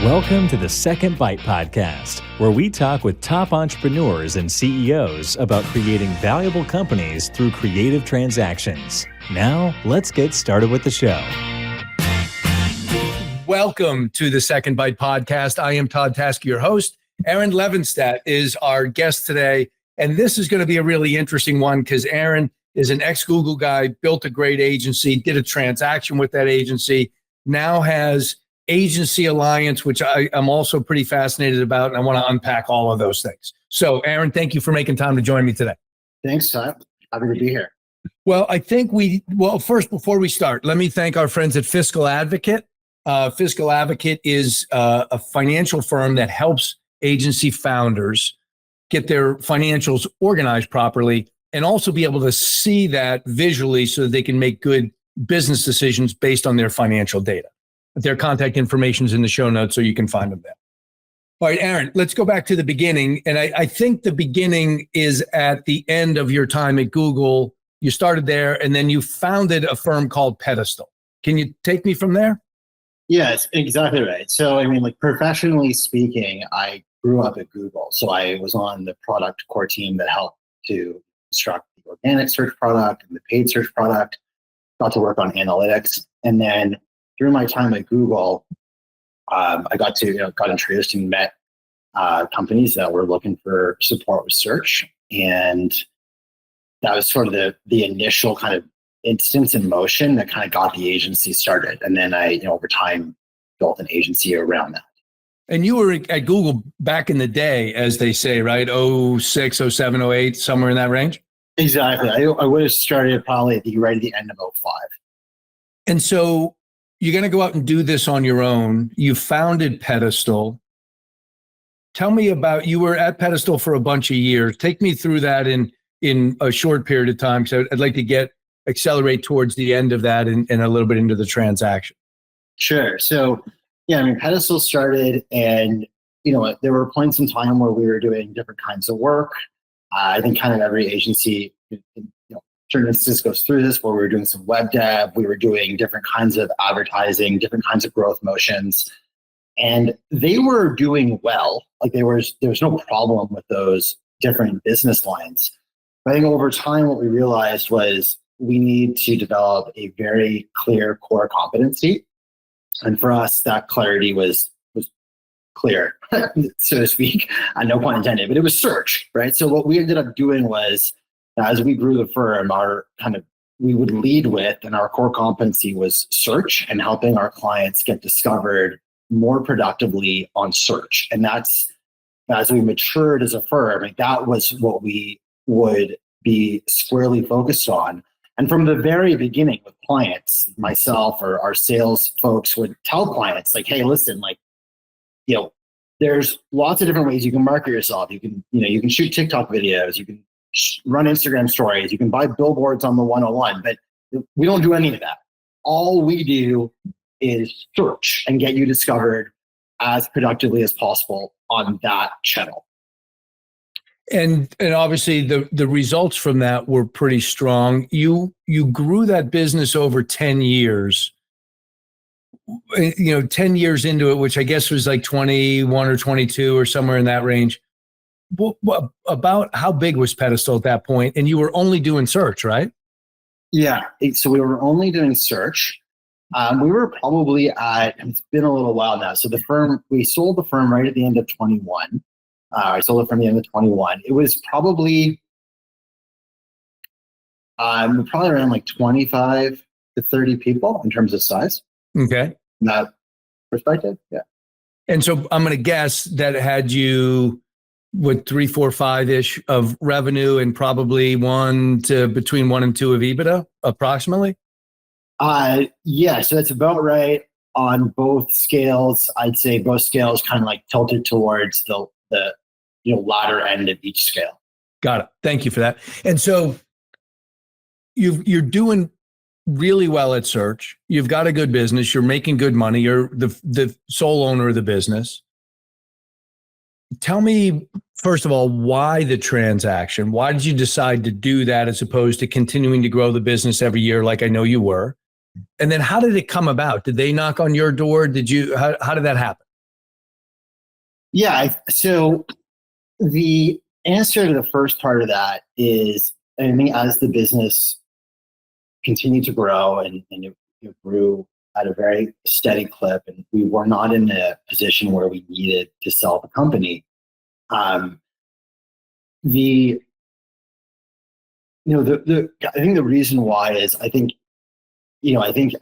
Welcome to the Second Bite podcast, where we talk with top entrepreneurs and CEOs about creating valuable companies through creative transactions. Now, let's get started with the show. Welcome to the Second Bite podcast. I am Todd Taske, your host. Aaron Levenstadt is our guest today, and this is going to be a really interesting one because Aaron is an ex-Google guy, built a great agency, did a transaction with that agency, now has Agency Alliance, which I'm also pretty fascinated about, and I want to unpack all of those things. So, Aaron, thank you for making time to join me today. Thanks, Todd. Happy to be here. Well, first, before we start, let me thank our friends at Fiscal Advocate. Fiscal Advocate is a financial firm that helps agency founders get their financials organized properly and also be able to see that visually so that they can make good business decisions based on their financial data. Their contact information is in the show notes, so you can find them there. All right, Aaron, let's go back to the beginning. And I think the beginning is at the end of your time at Google. You started there, and then you founded a firm called Pedestal. Can you take me from there? Yes, exactly right. So, professionally speaking, I grew up at Google. So I was on the product core team that helped to construct the organic search product and the paid search product, got to work on analytics. And then through my time at Google, I got introduced and met companies that were looking for support with search. And that was sort of the initial kind of instance in motion that kind of got the agency started. And then I, over time, built an agency around that. And you were at Google back in the day, as they say, right? 06, 07, 08, somewhere in that range? Exactly. I would have started probably right at the end of 05. And so you're going to go out and do this on your own. You founded Pedestal. Tell me about, you were at Pedestal for a bunch of years. Take me through that in a short period of time, because I'd like to accelerate towards the end of that and a little bit into the transaction. Sure. So, Pedestal started, and, there were points in time where we were doing different kinds of work. I think kind of every agency, certain instances goes through this, where we were doing some web dev, we were doing different kinds of advertising, different kinds of growth motions, and they were doing well. There was no problem with those different business lines. But I think over time, what we realized was we need to develop a very clear core competency. And for us, that clarity was clear, so to speak, no pun intended, but it was search, right? So what we ended up doing was, as we grew the firm, we would lead with, and our core competency was search and helping our clients get discovered more productively on search. And that's, as we matured as a firm, that was what we would be squarely focused on. And from the very beginning with clients, myself or our sales folks would tell clients, hey, listen, there's lots of different ways you can market yourself. You can shoot TikTok videos, you can run Instagram stories, you can buy billboards on the 101, but we don't do any of that. All we do is search and get you discovered as productively as possible on that channel. And obviously the results from that were pretty strong. You grew that business over 10 years. 10 years into it, which I guess was 21 or 22 or somewhere in that range. About how big was Pedestal at that point? And you were only doing search, right? Yeah. So we were only doing search. We were probably it's been a little while now. So we sold the firm right at the end of 21. I sold it from the end of 21. It was probably around 25 to 30 people in terms of size. Okay. From that perspective, yeah. And so I'm going to guess that had you with 3, 4, 5-ish of revenue and probably between 1 and 2 of EBITDA, approximately? Yeah, so that's about right on both scales. I'd say both scales kind of tilted towards the latter end of each scale. Got it. Thank you for that. And so you're doing really well at search. You've got a good business. You're making good money. You're the sole owner of the business. Tell me, first of all, why the transaction? Why did you decide to do that as opposed to continuing to grow the business every year like I know you were? And then how did it come about? Did they knock on your door? How did that happen? So the answer to the first part of that is, I think as the business continued to grow and it grew at a very steady clip, and we were not in a position where we needed to sell the company. Um, the I think the reason why is I think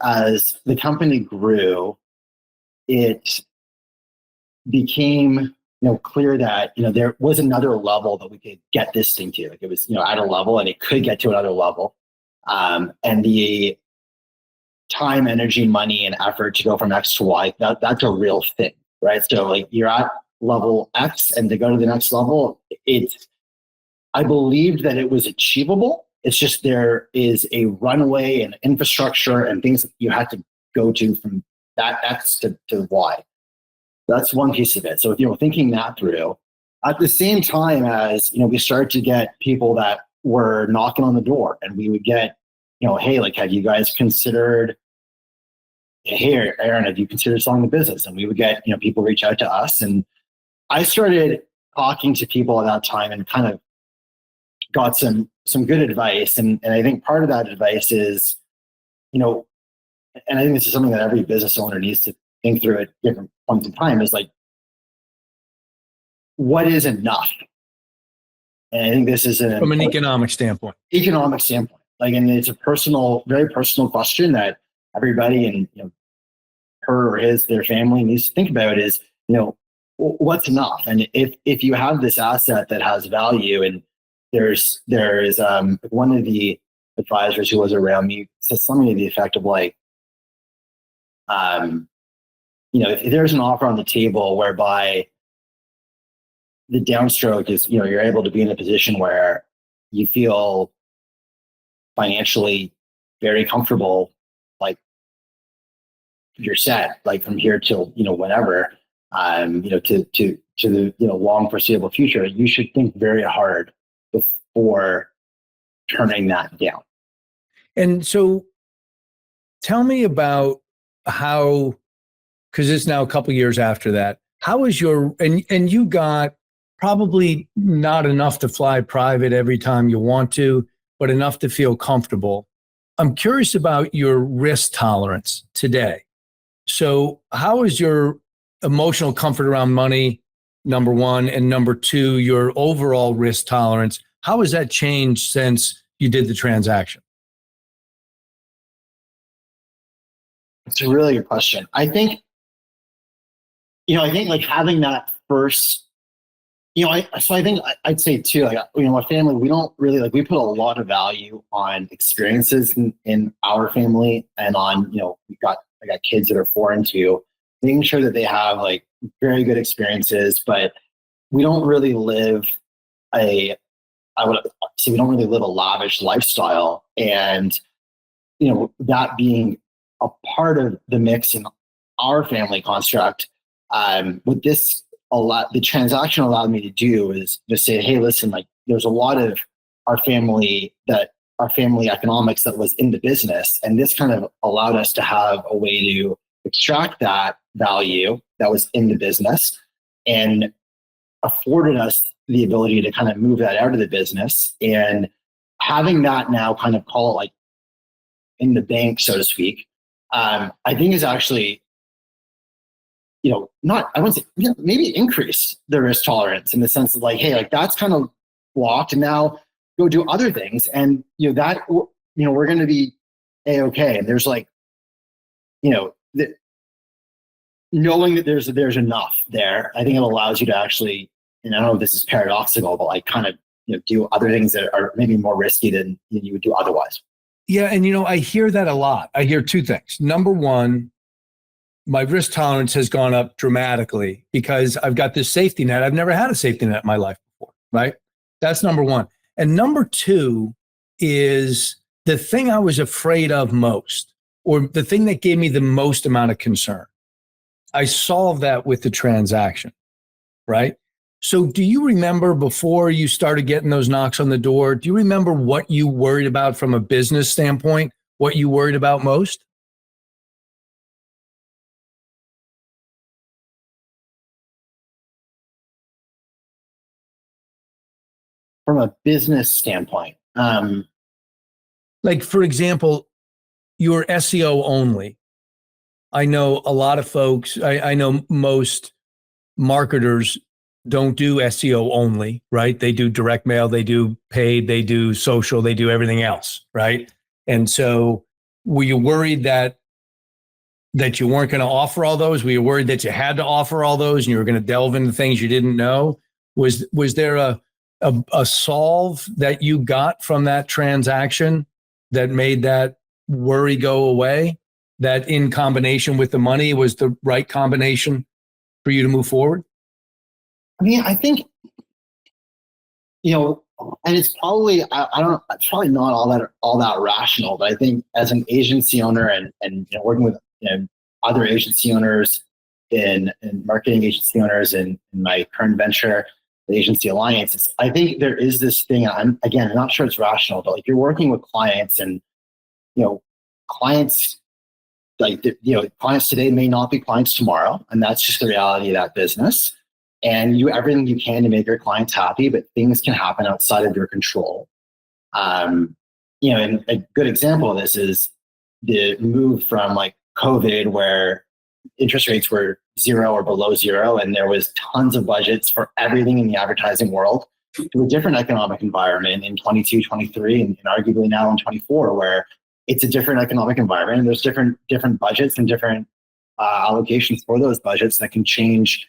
as the company grew, it became clear that there was another level that we could get this thing to. Like it was at a level, and it could get to another level. And the time, energy, money, and effort to go from X to Y, that's a real thing, right? So like you're at level X, and to go to the next level, I believed that it was achievable. It's just there is a runway and infrastructure and things that you had to go to from that X to Y. That's one piece of it. So thinking that through, at the same time as we started to get people that were knocking on the door, and we would get hey, like, have you guys considered? Hey, Aaron, have you considered selling the business? And we would get people reach out to us, and I started talking to people at that time and kind of got some good advice. And I think part of that advice is, and I think this is something that every business owner needs to think through at different points in time, is like, what is enough? And I think this is from an economic standpoint. Like, and it's a very personal question that everybody and her or their family needs to think about is, what's enough? And if you have this asset that has value, and there is one of the advisors who was around me said something to the effect of like, if there's an offer on the table whereby the downstroke is, you're able to be in a position where you feel financially very comfortable, like you're set, like from here till whenever, to the long foreseeable future, you should think very hard before turning that down. And so, tell me about how, because it's now a couple of years after that. How is and you got probably not enough to fly private every time you want to, but enough to feel comfortable. I'm curious about your risk tolerance today. So how is your emotional comfort around money, number one, and number two, your overall risk tolerance? How has that changed since you did the transaction? It's a really good question. I think like having that first, I think I'd say too, like, my family, we don't really we put a lot of value on experiences in our family, and on, I got kids that are 4 and 2, making sure that they have like very good experiences, but we don't really live we don't really live a lavish lifestyle. And, that being a part of the mix in our family construct, with this, the transaction allowed me to do is just say, hey, listen, like there's a lot of our family economics that was in the business. And this kind of allowed us to have a way to extract that value that was in the business, and afforded us the ability to kind of move that out of the business. And having that now kind of call it like in the bank, so to speak, I think is actually, I wouldn't say, maybe increase the risk tolerance, in the sense of like, hey, like that's kind of blocked, and now go do other things. And, that, we're going to be A-okay. And there's like, knowing that there's enough there, I think it allows you to actually, and I don't know if this is paradoxical, but like kind of, do other things that are maybe more risky than you would do otherwise. Yeah. And, I hear that a lot. I hear two things. Number one, my risk tolerance has gone up dramatically because I've got this safety net. I've never had a safety net in my life before, right? That's number one. And number two is the thing I was afraid of most, or the thing that gave me the most amount of concern. I solved that with the transaction, right? So do you remember, before you started getting those knocks on the door, do you remember what you worried about from a business standpoint, what you worried about most? from a business standpoint. Like, for example, you're SEO only. I know a lot of folks, I know most marketers don't do SEO only, right? They do direct mail, they do paid, they do social, they do everything else, right? And so were you worried that you weren't going to offer all those? Were you worried that you had to offer all those and you were going to delve into things you didn't know? Was there a solve that you got from that transaction that made that worry go away? That in combination with the money was the right combination for you to move forward? I mean, I think, and it's probably, I don't, it's probably not all that rational, but I think as an agency owner and working with other agency owners and marketing agency owners in my current venture, the Agency Alliance, I think there is this thing. I'm not sure it's rational, but like you're working with clients, and clients clients today may not be clients tomorrow, and that's just the reality of that business. And you do everything you can to make your clients happy, but things can happen outside of your control. And a good example of this is the move from like COVID, where interest rates were 0 or below 0, and there was tons of budgets for everything in the advertising world, to a different economic environment in 22, 23, and arguably now in 24, where it's a different economic environment, and there's different budgets and different allocations for those budgets that can change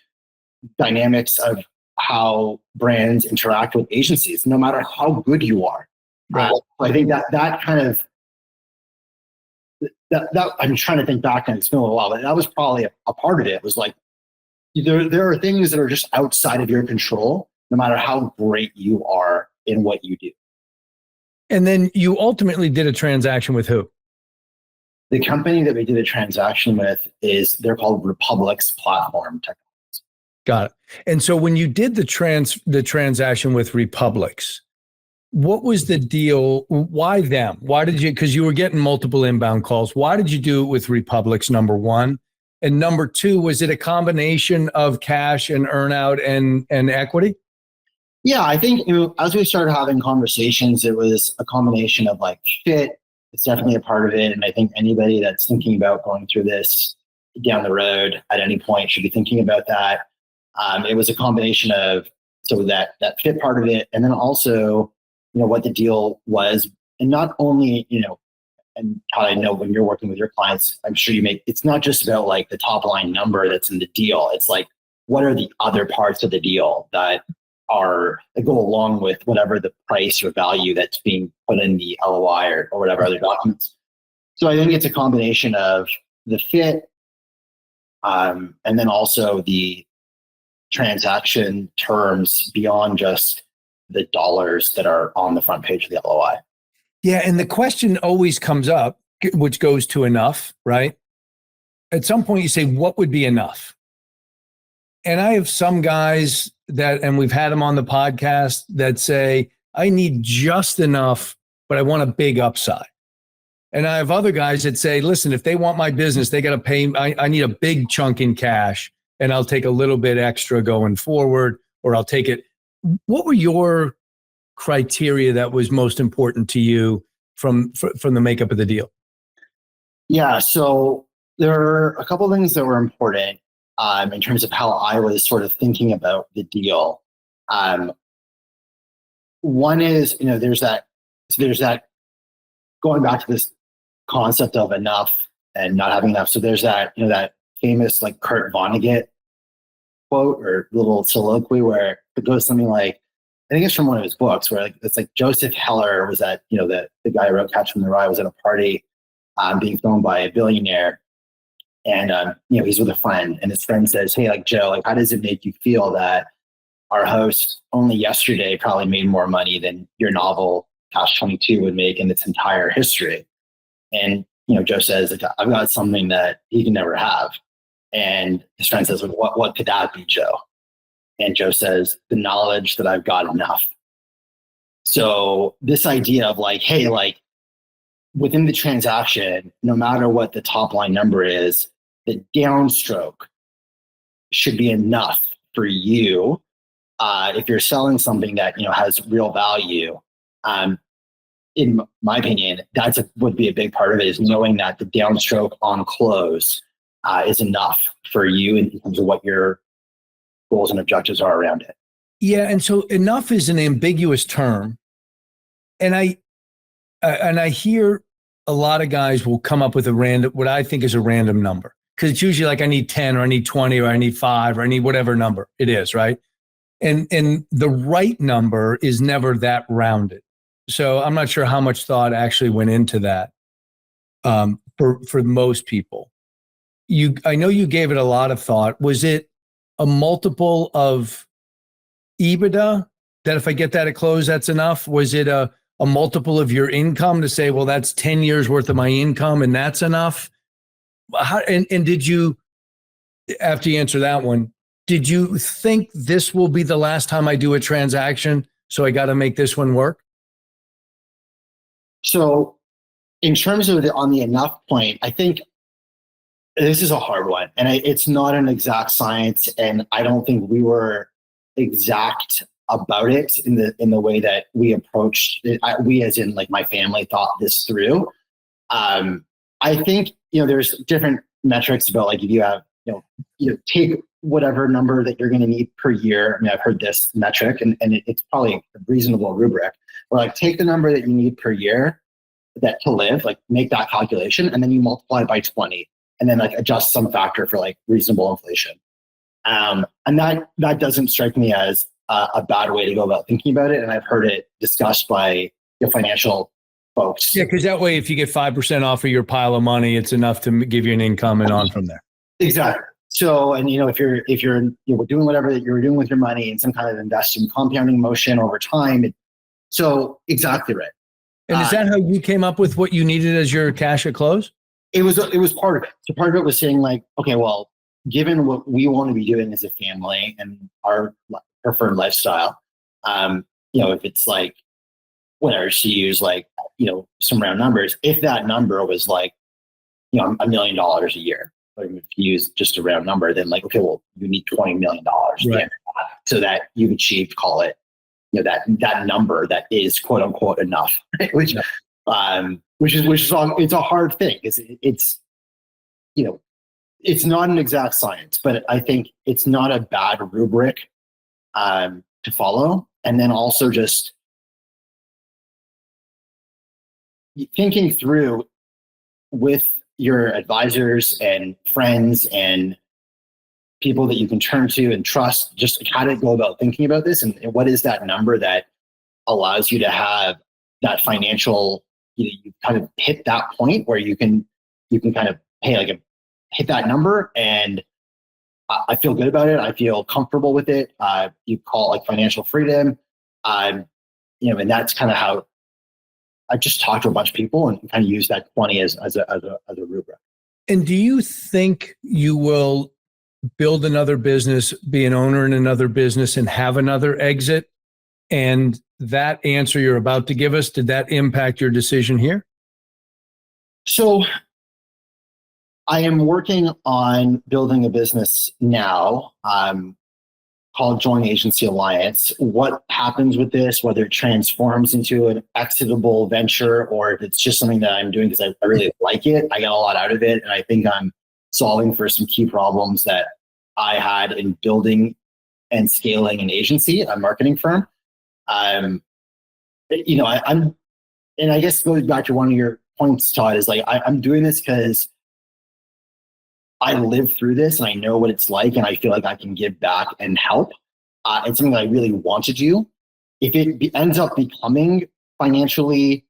dynamics of how brands interact with agencies, no matter how good you are. Right. I think that kind of that I'm trying to think back, and it's been a little while, but that was probably a part of it. It was like there are things that are just outside of your control, no matter how great you are in what you do. And then you ultimately did a transaction with who? The company that we did a transaction with they're called Republic's Platform Technologies. Got it. And so when you did the transaction with Republic's, what was the deal? Why them? Why did you? Because you were getting multiple inbound calls. Why did you do it with Republic's, number one? And number two, was it a combination of cash and earnout and equity? Yeah, I think as we started having conversations, it was a combination of like fit. It's definitely a part of it. And I think anybody that's thinking about going through this down the road at any point should be thinking about that. It was a combination of that fit part of it, and then also what the deal was, and not only and how I know when you're working with your clients, I'm sure it's not just about like the top line number that's in the deal. It's like, what are the other parts of the deal that go along with whatever the price or value that's being put in the LOI or whatever other documents. So I think it's a combination of the fit, and then also the transaction terms beyond just the dollars that are on the front page of the LOI. Yeah, and the question always comes up, which goes to enough, right? At some point you say, what would be enough? And I have some guys and we've had them on the podcast, that say, I need just enough, but I want a big upside. And I have other guys that say, listen, if they want my business, they got to pay. I need a big chunk in cash, and I'll take a little bit extra going forward, or I'll take it. What were your criteria that was most important to you from the makeup of the deal? Yeah, so there are a couple of things that were important in terms of how I was sort of thinking about the deal. One is, there's that going back to this concept of enough and not having enough. So there's that, that famous like Kurt Vonnegut quote or little soliloquy where it goes something like, I think it's from one of his books, where like it's like Joseph Heller was at, the guy who wrote Catch from the Rye was at a party being thrown by a billionaire. And, he's with a friend, and his friend says, hey, like, Joe, like, how does it make you feel that our host only yesterday probably made more money than your novel Catch 22 would make in its entire history? And, Joe says, like, I've got something that he can never have. And his friend says, well, what could that be, Joe? And Joe says, the knowledge that I've got enough. So this idea of like, hey, like, within the transaction, no matter what the top line number is, the downstroke should be enough for you if you're selling something that has real value, in my opinion, would be a big part of it, is knowing that the downstroke on close is enough for you in terms of what your goals and objectives are around it. Yeah, and so enough is an ambiguous term, and I hear a lot of guys will come up with what I think is a random number, because it's usually like I need 10 or I need 20 or I need 5 or I need whatever number it is, right? And the right number is never that rounded. So I'm not sure how much thought actually went into that for most people. I know you gave it a lot of thought. Was it a multiple of EBITDA that if I get that at close, that's enough? Was it a multiple of your income to say, well, that's 10 years worth of my income and that's enough? And did you, after you answer that one, did you think this will be the last time I do a transaction, so I got to make this one work? So in terms of on the enough point, I think this is a hard one, and it's not an exact science, and I don't think we were exact about it in the way that we approached it. We, as in like my family, thought this through. I think there's different metrics about, like, if you have take whatever number that you're going to need per year. I mean, I've heard this metric, and it's probably a reasonable rubric. Or like, take the number that you need per year to live, like make that calculation, and then you multiply by 20, and then like adjust some factor for like reasonable inflation. And that doesn't strike me as a bad way to go about thinking about it. And I've heard it discussed by financial folks. Yeah, because that way, if you get 5% off of your pile of money, it's enough to give you an income and on from there. Exactly. So, and if you're doing whatever that you're doing with your money in some kind of investing compounding motion over time, so exactly right. And is that how you came up with what you needed as your cash at close? It was part of it. So part of it was saying, like, okay, well, given what we want to be doing as a family and our preferred lifestyle, if it's like, whatever, to use like, some round numbers, if that number was like, $1 million a year, or if you use just a round number, then like, okay, well, you need $20 million right, so that you've achieved, call it, that number that is quote unquote enough, right? Which is it's a hard thing. It's not an exact science, but I think it's not a bad rubric to follow. And then also just thinking through with your advisors and friends and people that you can turn to and trust, just how to go about thinking about this, and what is that number that allows you to have that financial, you kind of hit that point where you can kind of, hey, like, hit that number and I feel good about it. I feel comfortable with it. You call it like financial freedom. And that's kind of how I just talked to a bunch of people and kind of use that 20 as a rubric. And do you think you will build another business, be an owner in another business, and have another exit? And that answer you're about to give us, did that impact your decision here? So I am working on building a business now called Joint Agency Alliance. What happens with this, whether it transforms into an exitable venture or if it's just something that I'm doing because I really like it, I get a lot out of it, and I think I'm solving for some key problems that I had in building and scaling an agency, a marketing firm. I'm, and I guess going back to one of your points, Todd, is like, I'm doing this because I lived through this and I know what it's like, and I feel like I can give back and help. It's something that I really want to do. If it ends up becoming financially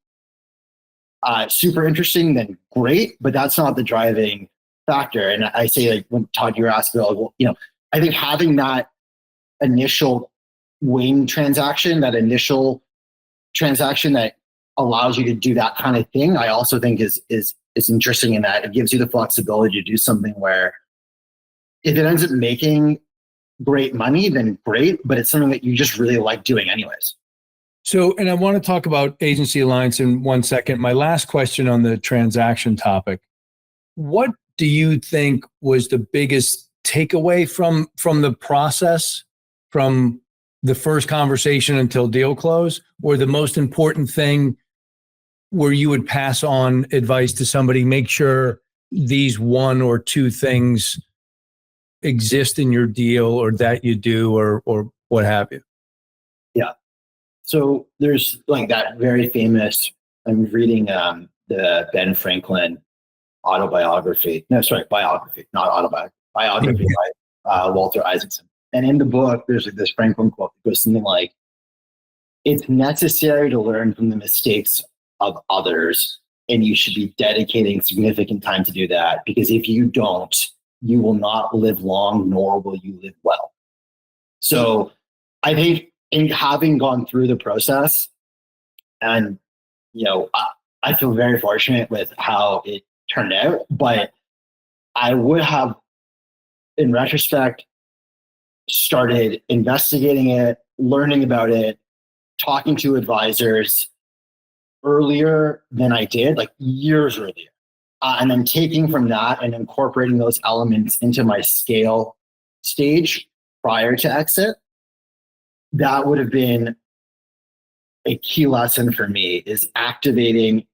super interesting, then great, but that's not the driving factor. And I say, like, when Todd, you were asking, well, I think having that initial wing transaction, that initial transaction that allows you to do that kind of thing, I also think is interesting in that it gives you the flexibility to do something where if it ends up making great money, then great, but it's something that you just really like doing anyways. So, and I want to talk about Agency Alliance in 1 second. My last question on the transaction topic, what do you think was the biggest takeaway from the process, from the first conversation until deal close, or the most important thing where you would pass on advice to somebody, make sure these one or two things exist in your deal or that you do or what have you? Yeah. So there's like that very famous, I'm reading the Ben Franklin autobiography. No, sorry, biography, not autobiography. Biography by Walter Isaacson. And in the book, there's like this Franklin quote that goes something like, "It's necessary to learn from the mistakes of others, and you should be dedicating significant time to do that, because if you don't, you will not live long, nor will you live well." So I think in having gone through the process, and I feel very fortunate with how it turned out, but I would have, in retrospect, started investigating it, learning about it, talking to advisors earlier than I did, like years earlier. And then taking from that and incorporating those elements into my scale stage prior to exit. That would have been a key lesson for me, is activating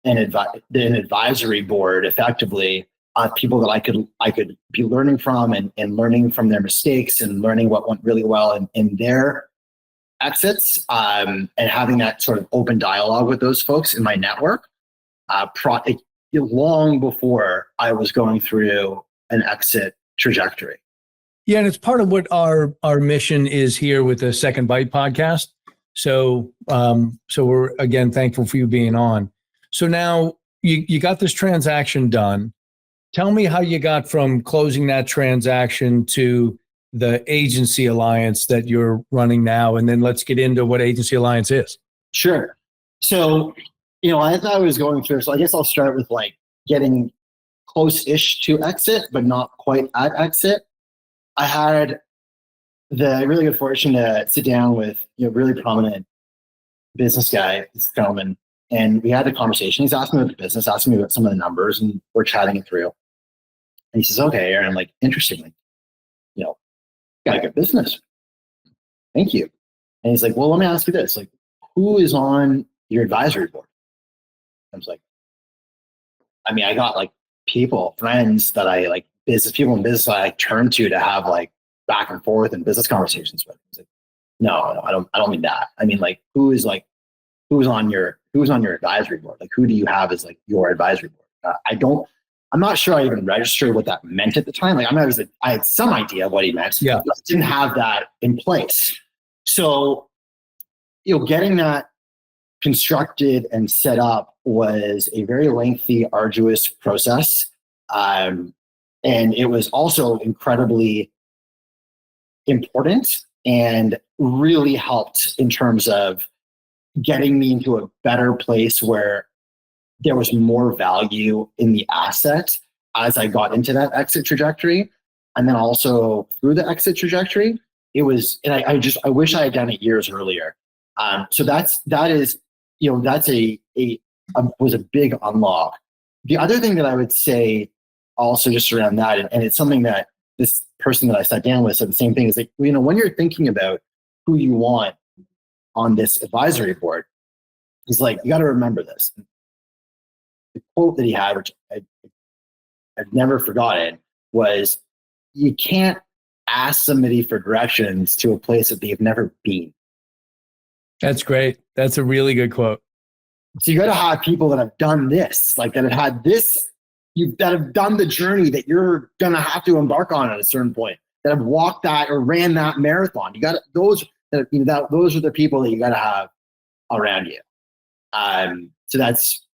an advisory board effectively, people that I could be learning from and learning from their mistakes and learning what went really well in their exits, and having that sort of open dialogue with those folks in my network long before I was going through an exit trajectory. Yeah, and it's part of what our mission is here with the Second Bite podcast. So we're again thankful for you being on. So now you got this transaction done. Tell me how you got from closing that transaction to the agency alliance that you're running now, and then let's get into what agency alliance is. Sure. So, as I was going through, so I guess I'll start with like getting close-ish to exit, but not quite at exit. I had the really good fortune to sit down with a really prominent business guy, this gentleman, and we had a conversation. He's asking me about the business, asking me about some of the numbers, and we're chatting it through. And he says, "Okay, Aaron," I'm like, "Interestingly, got a good business. Thank you." And he's like, "Well, let me ask you this: like, who is on your advisory board?" I was like, "I mean, I got like friends that I like, people in business I turn to have like back and forth and business conversations with." He's like, "No, I don't mean that. I mean, like, who's on your advisory board? Like, who do you have as like your advisory board?" I'm not sure I even registered what that meant at the time. Like, I had some idea of what he meant. Yeah. But I didn't have that in place. So, getting that constructed and set up was a very lengthy, arduous process. And it was also incredibly important and really helped in terms of getting me into a better place where there was more value in the asset as I got into that exit trajectory. And then also through the exit trajectory, it was, and I wish I had done it years earlier. So that was a big unlock. The other thing that I would say also just around that, and it's something that this person that I sat down with said the same thing, is like, when you're thinking about who you want on this advisory board, he's like, you got to remember this. The quote that he had, which I've never forgotten, was, "You can't ask somebody for directions to a place that they've never been." That's great. That's a really good quote. So you got to have people that have done this, like that have had this, that have done the journey that you're going to have to embark on at a certain point, that have walked that or ran that marathon. You got those are the people that you got to have around you. So that's,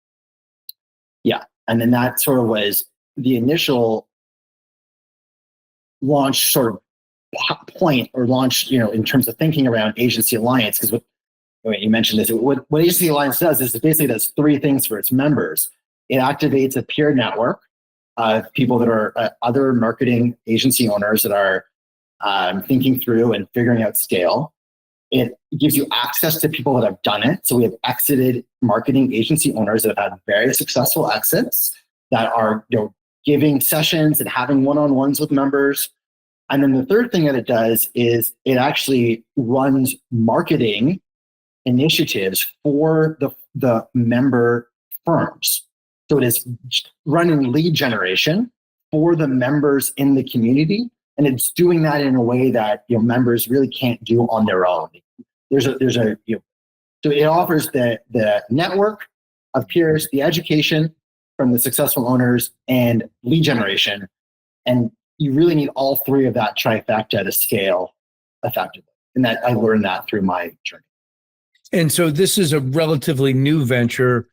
yeah. And then that sort of was the initial launch sort of point, or launch, in terms of thinking around agency alliance. Because you mentioned this, what agency alliance does is it basically does three things for its members. It activates a peer network of people that are other marketing agency owners that are thinking through and figuring out scale. It gives you access to people that have done it. So we have exited marketing agency owners that have had very successful exits, that are giving sessions and having one-on-ones with members And then the third thing that it does is it actually runs marketing initiatives for the member firms. So it is running lead generation for the members in the community, and it's doing that in a way that members really can't do on their own. So it offers the network of peers, the education from the successful owners, and lead generation, and you really need all three of that trifecta to scale effectively. And that I learned that through my journey. And so this is a relatively new venture.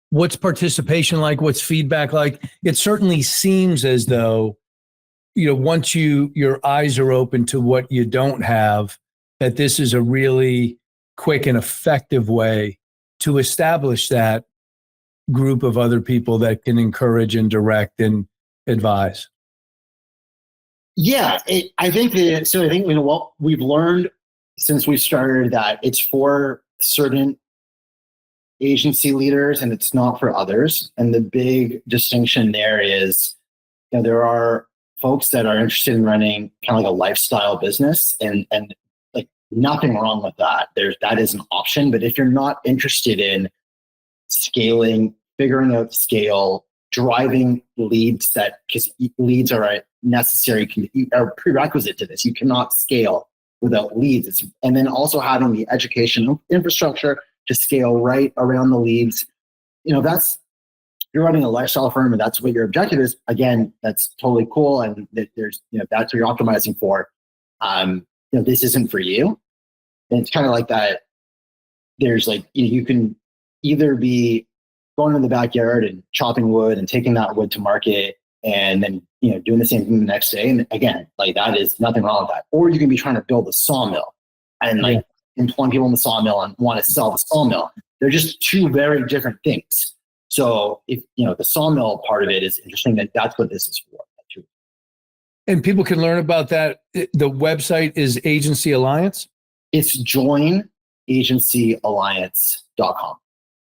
What's participation like? What's feedback like? It certainly seems as though, once your eyes are open to what you don't have, that this is a really quick and effective way to establish that group of other people that can encourage and direct and advise. Yeah, I think what we've learned since we started that it's for certain agency leaders and it's not for others. And the big distinction there is, there are folks that are interested in running kind of like a lifestyle business, and like nothing wrong with that. That is an option. But if you're not interested in scaling, figuring out scale, driving leads, because leads are a prerequisite to this. You cannot scale without leads. And then also having the education infrastructure to scale right around the leads. You're running a lifestyle firm and that's what your objective is. Again, that's totally cool. And there's, that's what you're optimizing for. This isn't for you. And it's kind of like that. There's you can either be going in the backyard and chopping wood and taking that wood to market and then, doing the same thing the next day. And again, that is nothing wrong with that. Or you can be trying to build a sawmill and employing people in the sawmill and want to sell the sawmill. They're just two very different things. So if, the sawmill part of it is interesting, that's what this is for. And people can learn about that. The website is Agency Alliance? It's joinagencyalliance.com.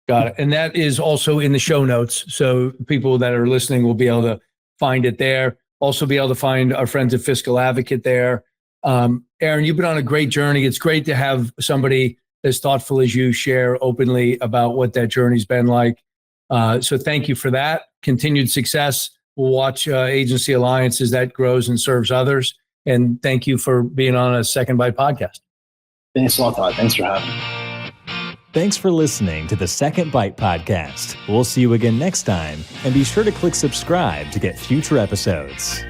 Got it. And that is also in the show notes. So people that are listening will be able to find it there. Also be able to find our friends at Fiscal Advocate there. Aaron, you've been on a great journey. It's great to have somebody as thoughtful as you share openly about what that journey's been like. So thank you for that. Continued success. We'll watch Agency Alliance as that grows and serves others. And thank you for being on a Second Bite podcast. Thanks a lot, Todd. Thanks for having me. Thanks for listening to the Second Bite podcast. We'll see you again next time, and be sure to click subscribe to get future episodes.